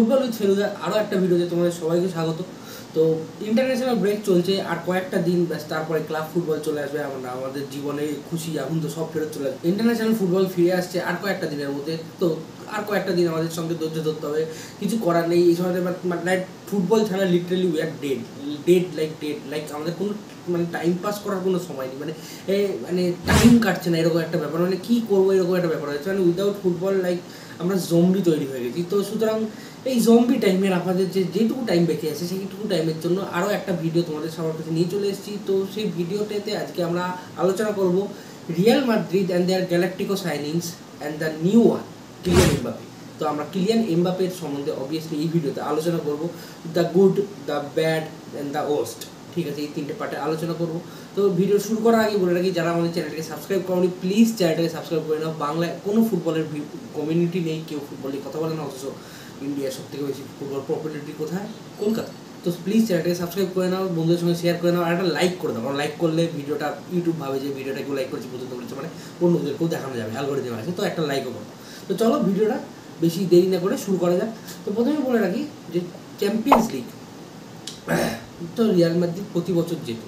Football with Feluda আরও একটা ভিডিওতে তোমাদের সবাইকে স্বাগত। তো ইন্টারন্যাশনাল ব্রেক চলছে আর কয়েকটা দিন ব্যাস, তারপরে ক্লাব ফুটবল চলে আসবে। আমরা আমাদের জীবনে খুশি আনন্দ সব ফেরত চলে আসবে। ইন্টারন্যাশনাল ফুটবল ফিরে আসছে আর কয়েকটা দিনের মধ্যে। তো আর কয়েকটা দিন আমাদের সঙ্গে ধৈর্য ধরতে হবে, কিছু করার নেই। এই সময় লাইক ফুটবল ছাড়া literally we are dead like আমাদের কোনো টাইম পাস করার কোনো সময় নেই। টাইম কাটছে না, এরকম একটা ব্যাপার। কী করবো এরকম একটা ব্যাপার হচ্ছে। উইদাউট ফুটবল লাইক আমরা জম্বি তৈরি হয়ে গেছি। তো সুতরাং এই জম্বি টাইমের আমাদের যেটুকু টাইম বেঁচে আছে সেইটুকু টাইমের জন্য আরও একটা ভিডিও তোমাদের সবার কাছে নিয়ে চলে এসেছি। তো সেই ভিডিওটাতে আজকে আমরা আলোচনা করব Real Madrid and their galactico signings and the new one Kylian Mbappe. তো আমরা কিলিয়ান এমবাপের সম্বন্ধে অবভিয়াসলি এই ভিডিওতে আলোচনা করব, the good, the bad and the worst. ঠিক আছে, এই তিনটে পার্টে আলোচনা করব। তো ভিডিও শুরু করার আগে বলে রাখি, যারা আমাদের চ্যানেলটাকে সাবস্ক্রাইব করনি প্লিজ চ্যানেলটাকে সাবস্ক্রাইব করে নাও। বাংলায় কোনো ফুটবলের কমিউনিটি নেই, কেউ ফুটবল নিয়ে কথা বলে না, অথচ ইন্ডিয়ার সব থেকে বেশি ফুটবল পপুলারিটি কোথায়? কলকাতা। তো প্লিজ চ্যানেলটাকে সাবস্ক্রাইব করে নাও, বন্ধুদের সঙ্গে শেয়ার করে নাও, আর একটা লাইক করে দাও। কারণ লাইক করলে ভিডিওটা ইউটিউব ভাবে যে ভিডিওটা কেউ লাইক করেছে, পর্যন্ত বলেছে, মানে অন্যদেরকেও দেখানো যাবে, অ্যালগরিদম আছে। তো একটা লাইকও করো। তো চলো ভিডিওটা বেশি দেরি না করে শুরু করা যাক। তো প্রথমে বলে রাখি যে চ্যাম্পিয়ন্স লিগ তো রিয়াল মাদ্রিদ প্রতি বছর যেত।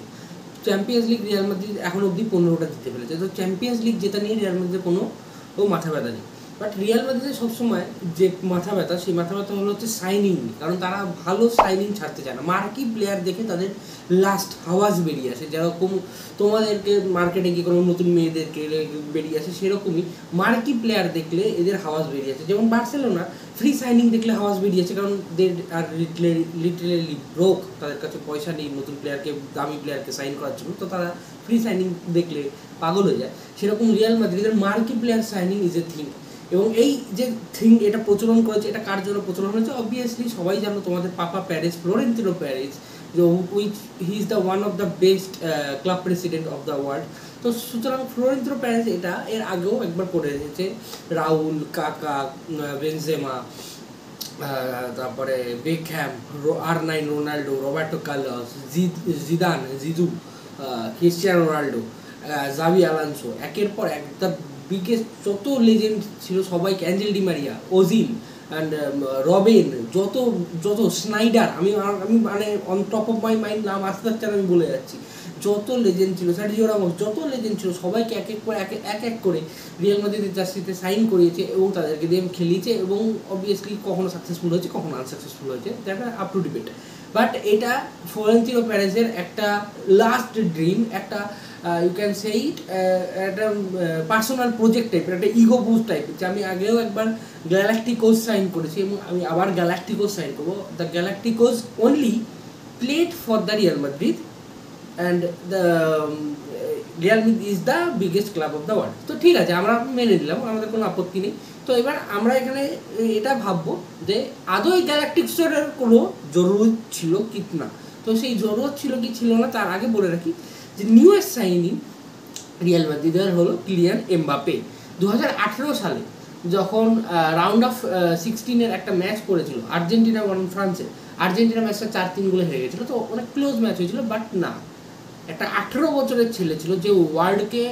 চ্যাম্পিয়ন্স লিগ রিয়াল মাদ্রিদ এখন অবধি 15টা জিতে ফেলেছে। তো চ্যাম্পিয়ন্স লিগ জেতা নিয়ে রিয়াল মাদ্রিদের কোনো মাথা ব্যথা নেই। বাট রিয়াল মাদ্রিদের সবসময় যে মাথা ব্যথা, সেই মাথা ব্যথা হচ্ছে সাইনিং। কারণ তারা ভালো সাইনিং ছাড়তে চায় না। মার্কি প্লেয়ার দেখে তাদের লাস্ট হাওয়াজ বেরিয়ে আসে। যেরকম তোমাদেরকে মার্কেটে গিয়ে কোনো নতুন মেয়েদেরকে বেরিয়ে আসে, সেরকমই মার্কি প্লেয়ার দেখলে এদের হাওয়াজ বেরিয়ে আসে। যেমন বার্সেলোনা ফ্রি সাইনিং দেখলে হাওয়াজ বেরিয়েছে, কারণ দে আর লিটারেলি ব্রোক। তাদের কাছে পয়সা নেই নতুন প্লেয়ারকে, দামি প্লেয়ারকে সাইন করার জন্য। তো তারা ফ্রি সাইনিং দেখলে পাগল হয়ে যায়। সেরকম রিয়াল মাদ্রিদের marquee player signing is a thing. এবং এই যে থিং এটা প্রচলন করেছে, এটা কার জন্য প্রচলন হয়েছে? অবভিয়াসলি সবাই জানো, তোমাদের papa Perez, Florentino Perez, which he is the one of the best club president of the world. তো সুতরাং ফ্লোরেন্তিনো প্যারিস এটা এর আগেও একবার করে এসেছে। রাউল, কাকা, বেনজেমা, তারপরে Beckham, R9 Ronaldo, Roberto Carlos, Zidane, জিজু, ক্রিস্টিয়ানো রোনাল্ডো, জাভি আলানসো, একের পর এক দ্য বিগেস্ট যত লেজেন্ড ছিল সবাইকে, Angel Di Maria, Ozil and Robin, যত স্নাইডার, আমি on top of my mind নাম আসতে যাচ্ছে, আমি বলে যাচ্ছি, যত লেজেন্ড ছিল, সার্জিও রামোস, যত লেজেন্ড ছিল সবাইকে এক এক করে রিয়াল মাদ্রিদের জার্সিতে সাইন করিয়েছে এবং তাদেরকে দিয়ে খেলিয়েছে। এবং অবভিয়াসলি কখনো সাকসেসফুল হয়েছে, কখনো আনসাকসেসফুল হয়েছে, that are up to debate. But এটা ফ্লোরেন্তিনো প্যারেসের একটা লাস্ট ড্রিম, একটা ইউ ক্যান সে ইট একটা পার্সোনাল প্রজেক্ট টাইপের, একটা ইগো বুস্ট টাইপের। যে আমি আগেও একবার গ্যালাক্টিকোস সাইন করেছি এবং আমি আবার গ্যালাক্টিকোস সাইন করবো। The Galacticos only played for the Real Madrid and the Real Madrid is the biggest club of the world. তো ঠিক আছে, আমরা মেনে নিলাম, আমাদের কোনো আপত্তি নেই। তো এবার আমরা এখানে এটা ভাববো যে আদৌ এই গ্যালাক্টিক্সের কোনো জরুরত ছিল কি না। তো সেই জরুরত ছিল কি ছিল না, তার আগে বলে রাখি যে নিউয়েস্ট সাইনিং রিয়াল মাদ্রিদের হলো কিলিয়ান এমবাপে। 2018 সালে যখন রাউন্ড অফ 16-এর একটা ম্যাচ করেছিল আর্জেন্টিনা বনাম ফ্রান্সে, আর্জেন্টিনা ম্যাচটা 4-3 গোলে হেরে গেছিলো। তো অনেক ক্লোজ ম্যাচ হয়েছিল। বাট না, একটা 18 বছরের ছেলে ছিল যে ওয়ার্ল্ডকে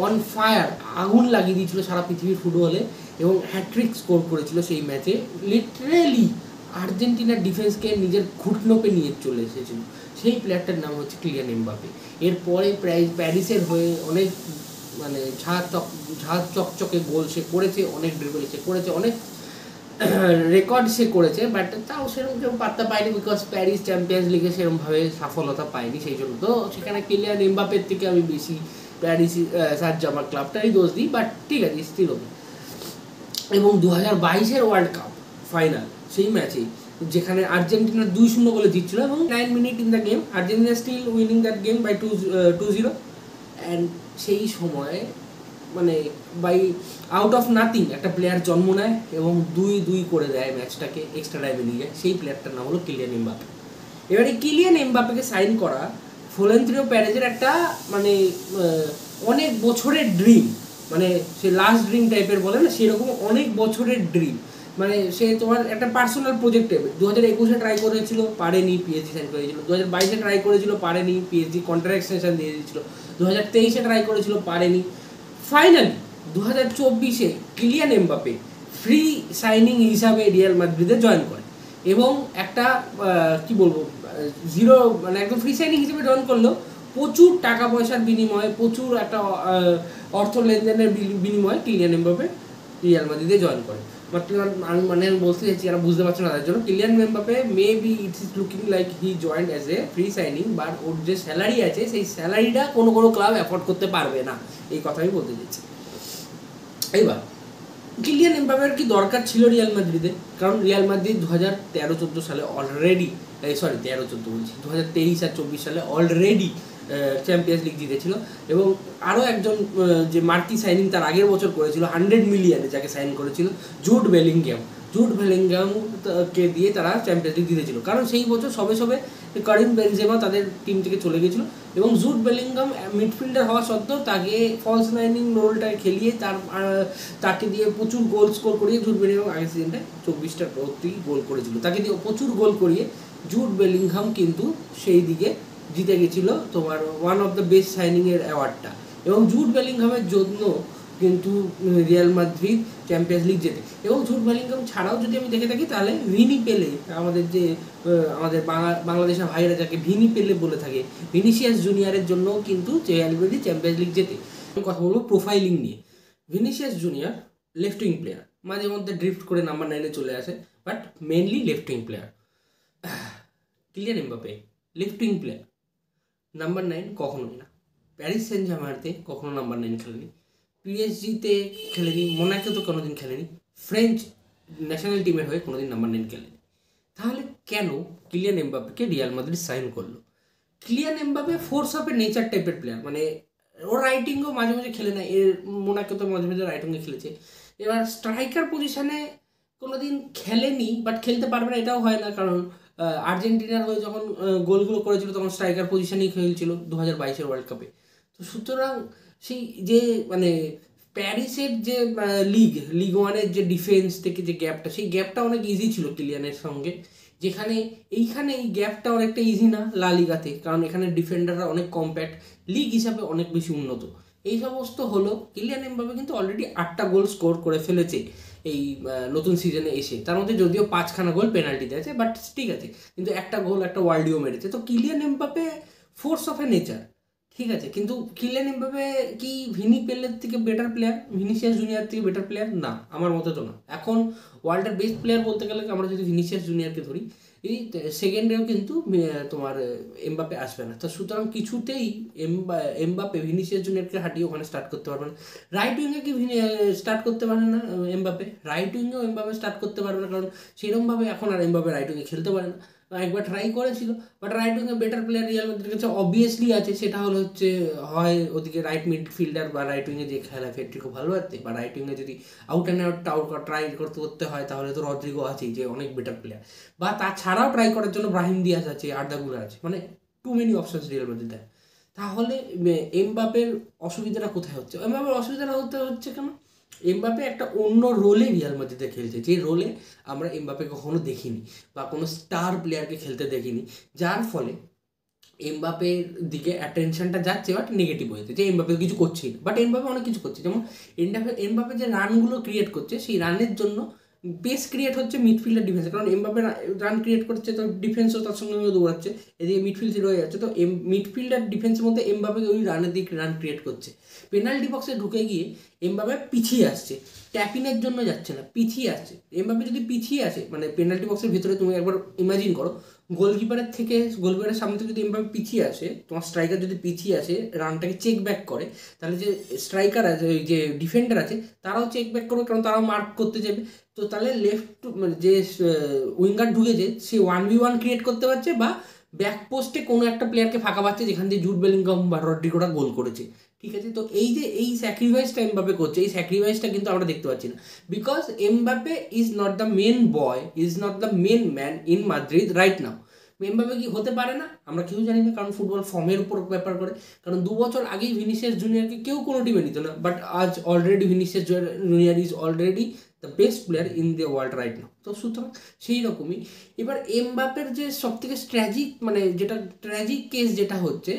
অন ফায়ার, আগুন লাগিয়ে দিয়েছিল সারা পৃথিবীর ফুটবলে, এবং হ্যাট্রিক স্কোর করেছিল সেই ম্যাচে। লিটারেলি আর্জেন্টিনার ডিফেন্সকে নিজের ঘুটনোপে নিয়ে চলে এসেছিল। সেই প্লেয়ারটার নাম হচ্ছে কিলিয়ান এমবাপে। এরপরে প্যারিসের হয়ে অনেক ঝাঁজ চকচকে গোল সে করেছে, অনেক ড্রিবল সে করেছে, অনেক রেকর্ড সে করেছে। বাট তাও সেরকম কেউ পাত্তা পায়নি, বিকজ প্যারিস চ্যাম্পিয়ন্স লিগে সেরকমভাবে সফলতা পায়নি। সেই জন্য তো সেখানে কিলিয়ান এমবাপের থেকে আমি বেশি প্যারিস সানজার্মান ক্লাবটারই দোষ দিই। বাট ঠিক আছে, স্টিল হবে। এবং 2022-এর ওয়ার্ল্ড কাপ ফাইনাল, সেই ম্যাচেই যেখানে আর্জেন্টিনা 2-0 গোলে জিতছিল এবং 9 minute in the game, Argentina still winning that game by 2-0। And সেই সময় বাই আউট অফ নাথিং একটা প্লেয়ার জন্ম নেয় এবং 2-2 করে দেয় ম্যাচটাকে, এক্সট্রা টাইমে নিয়ে যায়। সেই প্লেয়ারটার নাম হলো কিলিয়ান এমবাপে। এবারে কিলিয়ান এমবাপেকে সাইন করা ফ্লোরেন্তিনো প্যারেসের একটা অনেক বছরের ড্রিম, সে লাস্ট ড্রিম টাইপের বলে না, সেরকম অনেক বছরের ড্রিম। সে তোমার একটা পার্সোনাল প্রজেক্ট টাইপের। 2021-এ ট্রাই করেছিল, পারেনি, পিএসজি সাইন করেছিল। 2022-এ ট্রাই করেছিল, পারেনি, পিএসজি কন্ট্রাক্ট এক্সটেনশন দিয়ে দিয়েছিল। 2023-এ ট্রাই করেছিল, পারেনি। ফাইনালি 2024-এ কিলিয়ান এমবাপে ফ্রি সাইনিং হিসাবে রিয়াল মাদ্রিদে জয়েন করে। এবং একটা কি বলবো জিরো মানে একদম ফ্রি সাইনিং হিসেবে জয়েন করলেও প্রচুর টাকা পয়সার বিনিময়ে, প্রচুর একটা অর্থ লেনদেনের বিনিময়ে কিলিয়ান এমবাপে রিয়াল মাদ্রিদে জয়েন করে। বাট আমি মানে বলতে চাইছি, যারা বুঝতে পারছো না তার জন্য, Kylian Mbappe may be it is looking like he joined as a free signing, but ওর যে স্যালারি আছে সেই স্যালারিটা কোনো কোনো ক্লাব অ্যাফোর্ড করতে পারবে না, এই কথা আমি বলতে চাইছি। এইবার কিলিয়ান এমবাপের কি দরকার ছিল রিয়াল মাদ্রিদে? কারণ রিয়াল মাদ্রিদ 2013-14 সালে অলরেডি, সরি 13-14 বলছি, 2023 আর 24 সালে অলরেডি চ্যাম্পিয়ন্স লিগ জিতেছিল। এবং আরও একজন যে মার্কি সাইনিং তার আগের বছর করেছিল 100 মিলিয়নে, যাকে সাইন করেছিল জুড বেলিংহামকে দিয়ে তারা চ্যাম্পিয়ন্স লিগ জিতেছিল। কারণ সেই বছর সবে সবে কারিম বেনজেমা তাদের টিম থেকে চলে গেছিলো এবং জুড বেলিংহাম মিডফিল্ডার হওয়া সত্ত্বেও তাকে ফলস নাইনিং রোলটায় খেলিয়ে তাকে দিয়ে প্রচুর গোল স্কোর করিয়ে জুড বেলিংহাম আগের সিজনটায় 24টা গোল করেছিল, তাকে দিয়ে প্রচুর গোল করিয়ে জুড বেলিংহাম কিন্তু সেই দিকে জিতে গেছিলো তোমার ওয়ান অফ দ্য বেস্ট সাইনিংয়ের অ্যাওয়ার্ডটা। এবং জুড বেলিংহামের জন্য কিন্তু রিয়াল মাদ্রিদ চ্যাম্পিয়ন্স লিগ জেতে। এবং জুড বেলিংহাম ছাড়াও যদি আমি দেখে থাকি তাহলে ভিনি পেলে, আমাদের যে আমাদের বাংলাদেশের ভাইরা যাকে ভিনি পেলে বলে থাকে, ভিনিসিয়াস জুনিয়রের জন্য কিন্তু রিয়াল মাদ্রিদ চ্যাম্পিয়ন্স লিগ জেতে। আমি কথা বলবো প্রোফাইলিং নিয়ে। Vinicius junior left wing player, মাঝে মধ্যে ড্রিফট করে নাম্বার 9-এ চলে আসে, but mainly left wing player. Kylian Mbappe left wing player, number 9 কখনোই না। প্যারিস সেন্ট জার্মাইতে কখনো নাম্বার 9 খেলেনি, পিএসজিতে খেলেনি, মোনাকো তো কোনোদিন খেলেনি, ফ্রেঞ্চ ন্যাশনাল টিমের হয়ে কোনোদিন নাম্বার 9 খেলেনি। তাহলে কেন কিলিয়ান এমবাপেকে রিয়াল মাদ্রিদ সাইন করলো? Kylian Mbappe force of A nature টাইপের প্লেয়ার, মানে ওর রাইটিংও মাঝে মাঝে খেলে না, এর মোনাকো তো মাঝে মাঝে রাইটিংয়ে খেলেছে। এবার স্ট্রাইকার পজিশনে কোনোদিন খেলেনি, বাট খেলতে পারবে না এটাও হয় না, কারণ আর্জেন্টিনার হয়ে যখন গোলগুলো করেছিল তখন স্ট্রাইকার পজিশনেই খেলছিল 2022-এর ওয়ার্ল্ড কাপে। তো সুতরাং সেই যে মানে প্যারিসের যে লিগ ওয়ানের যে ডিফেন্স থেকে যে গ্যাপটা, সেই গ্যাপটা অনেক ইজি ছিল কিলিয়ানের সঙ্গে, যেখানে এইখানে এই গ্যাপটা অনেকটা ইজি না লা লিগাতে, কারণ এখানে ডিফেন্ডাররা অনেক কম্প্যাক্ট, লিগ হিসাবে অনেক বেশি উন্নত। এই সমস্ত হলো কিলিয়ান এমবাপে কিন্তু অলরেডি 8টা গোল স্কোর করে ফেলেছে এই নতুন সিজনে এসে, তার মধ্যে যদিও 5খানা গোল পেনাল্টিতে আছে, বাট ঠিক আছে, কিন্তু একটা গোল একটা ওয়ার্ল্ডও মেরেছে। তো Kylian Mbappe force of A nature, ঠিক আছে, কিন্তু কিলিয়ান এমবাপে কি ভিনি পেলের থেকে বেটার প্লেয়ার, ভিনিসিয়াস জুনিয়র থেকে বেটার প্লেয়ার? না, আমার মতে তো না। এখন ওয়ার্ল্ডের বেস্ট প্লেয়ার বলতে গেলে আমরা যদি ভিনিসিয়াস জুনিয়রকে ধরি, এই সেকেন্ডেও কিন্তু তোমার এমবাপে আসবে না। তো সুতরাং কিছুতেই এমবাপে ভিনিসিয়াস জুনিয়রকে হাঁটিয়ে ওখানে স্টার্ট করতে পারবে না। রাইট উইংয়ে কি স্টার্ট করতে পারে না এমবাপে? রাইট উইংয়েও এমবাপে স্টার্ট করতে পারবে না, কারণ সেরকমভাবে এখন আর এমবাপে রাইট উইংয়ে খেলতে পারে না। একবার ট্রাই করেছিল, বাট রাইট উইংয়ে বেটার প্লেয়ার রিয়াল মাদ্রিদের কাছে অবভিয়াসলি আছে, সেটা হলো হচ্ছে হয় ওদিকে রাইট মিডফিল্ডার বা রাইট উইংয়ে যে খেলা ফেডরিকো ভালভার্দে, বা রাইট উইংয়ে যদি আউট অ্যান্ড আউট ট্রাই করতে হয় তাহলে তো রদ্রিগো আছেই, যে অনেক বেটার প্লেয়ার, বা তাছাড়াও ট্রাই করার জন্য ব্রাহিম দিয়াজ আছে, আর্দা গুলার আছে, মানে টু মেনি অপশনস রিয়াল মাদ্রিদের। তাহলে এমবাপের অসুবিধাটা কোথায় হচ্ছে? এমবাপের অসুবিধাটা হচ্ছে কেন? এমবাপে একটা অন্য রোলে রিয়াল মাদ্রিদে খেলছে, যে রোলে আমরা এমবাপে কখনো দেখিনি বা কোনো স্টার প্লেয়ারকে খেলতে দেখিনি, যার ফলে এমবাপের দিকে অ্যাটেনশনটা যাচ্ছে, বাট নেগেটিভ হয়েছে, যে এমবাপে কিছু করছেই না। বাট এমবাপে অনেক কিছু করছে, যেমন এমবাপে যে রানগুলো ক্রিয়েট করছে, সেই রানের জন্য বেস ক্রিয়েট হচ্ছে মিডফিল্ডার ডিফেন্সে, কারণ এমবাপে রান ক্রিয়েট করছে তো ডিফেন্সও তার সঙ্গে দৌড়াচ্ছে, এদিকে মিডফিল্ড জিরো হয়ে যাচ্ছে, তো মিডফিল্ডার ডিফেন্সের মধ্যে এমবাপে ওই রানের দিকে রান ক্রিয়েট করছে। পেনাল্টি বক্সে ঢুকে গিয়ে এমবাপে পিছিয়ে আসছে, ট্যাপিনের জন্য যাচ্ছে না, পিছিয়ে আসছে। এমবাপে যদি পিছিয়ে আসে, মানে পেনাল্টি বক্সের ভিতরে তুমি একবার ইমাজিন করো, গোলকিপারের সামনে থেকে যদি এমবাপে পিছিয়ে আসে, তোমার স্ট্রাইকার যদি পিছিয়ে আসে রানটাকে চেক ব্যাক করে, তাহলে যে স্ট্রাইকার আছে, ওই যে ডিফেন্ডার আছে, তারাও চেক ব্যাক করবে, কারণ তারাও মার্ক করতে যাবে। তো তাহলে লেফট মানে যে উইঙ্গার ঢুকেছে সে 1v1 ক্রিয়েট করতে পারছে, বা ব্যাক পোস্টে কোনো একটা প্লেয়ারকে ফাঁকা পাচ্ছে, যেখান দিয়ে জুড বেলিংহাম বা রদ্রিগোরা গোল করেছে, ঠিক আছে। তো এই যে এই স্যাক্রিফাইসটা এমবাপে করছে, এই স্যাক্রিফাইসটা কিন্তু আমরা দেখতে পাচ্ছি না, because Mbappe is not the main boy, is not the main man in Madrid right now. Mbappe কি হতে পারে না? আমরা কেউ জানি না, কারণ ফুটবল ফর্মের উপর ব্যাপার করে। কারণ 2 বছর আগেই ভিনিসিয়াস জুনিয়রকে কেউ কোনো টিমে নিত না, বাট আজ already Vinicius junior is already the best player in the world right now. তো সুতরাং সেই রকমই এবার এমবাপের যে সব থেকে ট্র্যাজিক কেস যেটা হচ্ছে,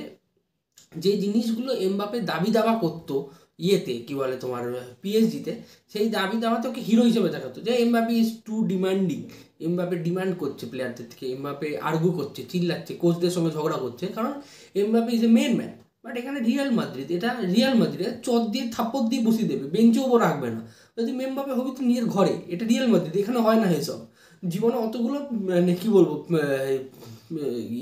যে জিনিসগুলো এমবাপে দাবি দাবা করতো ইয়েতে কী বলে তোমার পিএসজিতে, সেই দাবি দাওয়াতে ওকে হিরো হিসেবে দেখাতো, যে Mbappe is too demanding, Mbappe demand করছে প্লেয়ারদের থেকে, এমবাপে আর্গু করছে, চিল্লাচ্ছে, কোচদের সঙ্গে ঝগড়া করছে, কারণ Mbappe is a main man. But এখানে রিয়াল মাদ্রিদ, এটা রিয়াল মাদ্রিদ চট দিয়ে থাপ্পড় দিয়ে বসিয়ে দেবে, বেঞ্চেও ওপর রাখবে না। যদি এমবাপে হবি তো নিজের ঘরে, এটা রিয়াল মাদ্রিদ, এখানে হয় না এসব। জীবনে অতগুলো মানে কী বলবো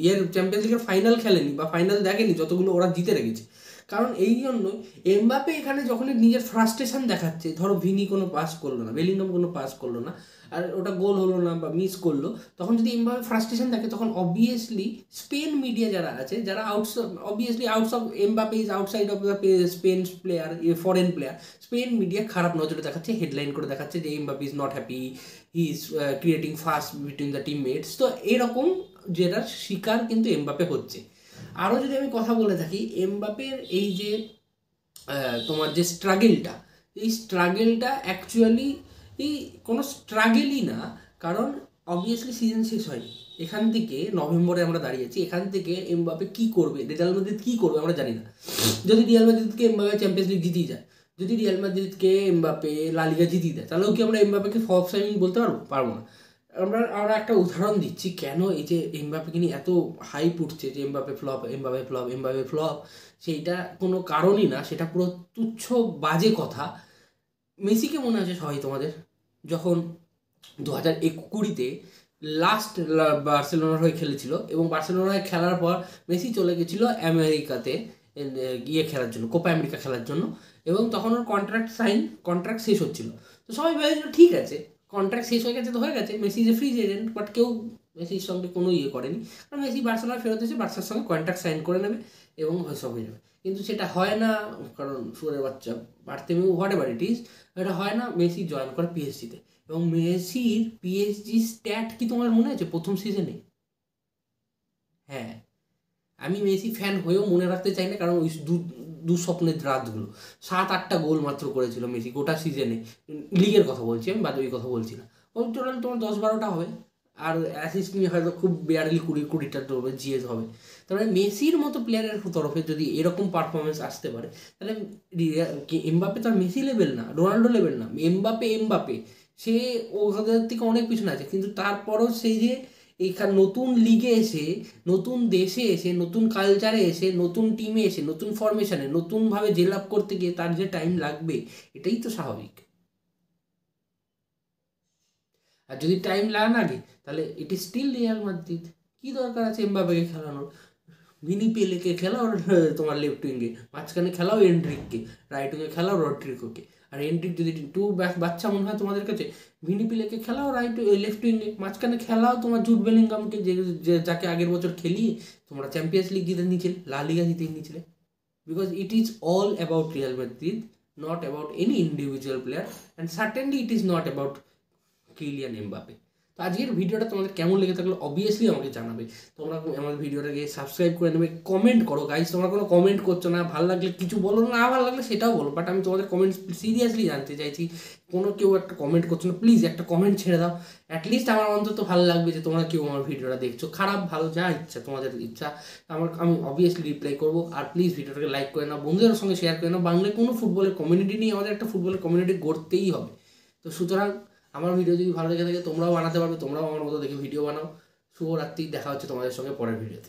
ইয়ের চ্যাম্পিয়ন্স লিগের ফাইনাল খেলেনি বা ফাইনাল দেখেনি যতগুলো ওরা জিতে রেখেছে। কারণ এই জন্য এমবাপে এখানে যখনই নিজের ফ্রাস্ট্রেশন দেখাচ্ছে, ধরো ভিনি কোনো পাস করলো না, বেলিংহাম কোনো পাস করলো না, আর ওটা গোল হলো না বা মিস করলো, তখন যদি এমবাপে ফ্রাস্ট্রেশন দেখে, তখন অবভিয়াসলি স্পেন মিডিয়া যারা আছে, যারা obviously outs of Mbappe is outside of the Spain player, foreign player, Spain media খারাপ নজরে দেখাচ্ছে, হেডলাইন করে দেখাচ্ছে যে Mbappe is not happy, he is creating fast between the teammates. তো এরকম যেটার শিকার কিন্তু এমবাপে হচ্ছে। আরও যদি আমি কথা বলে থাকি, এমবাপের এই যে তোমার যে স্ট্রাগেলটা, এই স্ট্রাগেলটা অ্যাকচুয়ালি এই কোনো স্ট্রাগেলই না, কারণ অবভিয়াসলি সিজন শেষ হয়নি। এখান থেকে নভেম্বরে আমরা দাঁড়িয়েছি, এখান থেকে এমবাপে কী করবে, রিয়াল মাদ্রিদ কী করবে আমরা জানি না। যদি রিয়াল মাদ্রিদকে এমবাপে চ্যাম্পিয়ন্স লিগ জিতিয়ে যায়, যদি রিয়াল মাদ্রিদকে এমবাপে লা লিগা জিতিয়ে দেয়, তাহলেও কি আমরা এমবাপেকে ফ্লপ সাইনিং বলতে পারবো না। আমরা একটা উদাহরণ দিচ্ছি কেন এই যে এমবাপেকে নিয়ে এত হাইপ উঠছে যে Mbappe flop, Mbappe flop, Mbappe flop, সেইটা কোনো কারণই না, সেটা পুরো তুচ্ছ বাজে কথা। মেসিকে মনে আছে সবাই তোমাদের, যখন 2020-তে লাস্ট বার্সেলোনার হয়ে খেলেছিল, এবং বার্সেলোনার হয়ে খেলার পর মেসি চলে গেছিলো আমেরিকাতে গিয়ে খেলার জন্য, কোপা আমেরিকা খেলার জন্য, এবং তখন ওর কন্ট্রাক্ট শেষ হচ্ছিলো। তো সবাই ভেবেছিল ঠিক আছে, কন্ট্রাক্ট শেষ হয়ে গেছে তো হয়ে গেছে, মেসি যে ফ্রি এজেন্ট, বাট কেউ মেসির সঙ্গে কোনো ইয়ে করেনি, কারণ মেসি বার্সেলোনা ফেরত এসে বার্সার সঙ্গে কন্ট্রাক্ট সাইন করে নেবে এবং সব হয়ে যাবে। কিন্তু সেটা হয় না, কারণ শুয়ারের বাচ্চা বাড়তেমি হোয়াট এভার ইট ইজ, এটা হয় না। মেসি জয়েন করে পিএসজিতে, এবং মেসির পিএসজি স্ট্যাট কি তোমার মনে আছে প্রথম সিজনে? হ্যাঁ, আমি মেসি ফ্যান হয়েও মনে রাখতে চাই না, কারণ ওই দুঃস্বপ্নের রাতগুলো, 7-8টা গোল মাত্র করেছিল মেসি গোটা সিজনে, লিগের কথা বলছি আমি, বাদবাকি কথা বলছি না। ওই টোটাল তোমার 10-12টা হবে, আর অ্যাসিস্ট নিয়ে হয়তো খুব বেয়ারলি 20-20টা হবে, জিএস হবে। তারপরে মেসির মতো প্লেয়ারের তরফে যদি এরকম পারফরমেন্স আসতে পারে, তাহলে এমবাপে তো আর মেসি লেভেল না, রোনাল্ডো লেভেল না, এমবাপে সে ওদের থেকে অনেক পিছনে আছে, কিন্তু তারপরও সেই যে এইখানে নতুন লিগে এসে, নতুন দেশে এসে, নতুন কালচারে এসে, নতুন টিমে এসে, নতুন ফরমেশনে নতুনভাবে জেল আপ করতে গিয়ে তার যে টাইম লাগবে, এটাই তো স্বাভাবিক। আর যদি টাইম লাগে তাহলে it is still Real Madrid. কী দরকার আছে এমবাপেকে খেলানোর? ভিনি পেলেকে খেলাও তোমার লেফট উইঙ্গে, মাঝখানে খেলাও এন্ড্রিককে, রাইট উইঙ্গে খেলাও রড্রিগোকে। আর এন্ড্রিক যদি টু বাচ্চা মনে হয় তোমাদের কাছে, ভিনি পেলেকে খেলাও লেফট উইঙ্গে, মাঝখানে খেলাও তোমার জুড বেলিংহামকে, যাকে আগের বছর খেলিয়ে তোমরা চ্যাম্পিয়ন্স লিগ জিতে নিয়েছিলে, লা লিগা জিতে নিয়েছিলে। Because it is all about Real Madrid, not about any individual player, and certainly it is not about Kylian Mbappe. তো আজকের ভিডিওটা তোমাদের কেমন লেগে থাকলে অবভিয়াসলি আমাকে জানাবে। তোমরা আমার ভিডিওটাকে সাবস্ক্রাইব করে নেবে, কমেন্ট করো গাইজ, তোমরা কোনো কমেন্ট করছো না, ভালো লাগলে কিছু বলো, না ভালো লাগলে সেটাও বলো, বাট আমি তোমাদের কমেন্ট সিরিয়াসলি জানতে চাইছি। কোনো কেউ একটা কমেন্ট করছো না, প্লিজ একটা কমেন্ট ছেড়ে দাও, অ্যাটলিস্ট আমার অন্তত ভালো লাগবে যে তোমরা কেউ আমার ভিডিওটা দেখছো। খারাপ ভালো যা ইচ্ছা, তোমাদের ইচ্ছা, আমি অবভিয়াসলি রিপ্লাই করবো। আর প্লিজ ভিডিওটাকে লাইক করে নাও, বন্ধুদের সঙ্গে শেয়ার করে নাও। বাংলায় কোনো ফুটবলের কমিউনিটি নেই, আমাদের একটা ফুটবলের কমিউনিটি গড়তেই হবে। তো সুতরাং আমার ভিডিও যদি ভালো লেগে থাকে তোমরাও বানাতে পারবে, তোমরাও আমার মতো দেখে ভিডিও বানাও। শুভরাত্রি, দেখা হচ্ছে তোমাদের সঙ্গে পরের ভিডিওতে।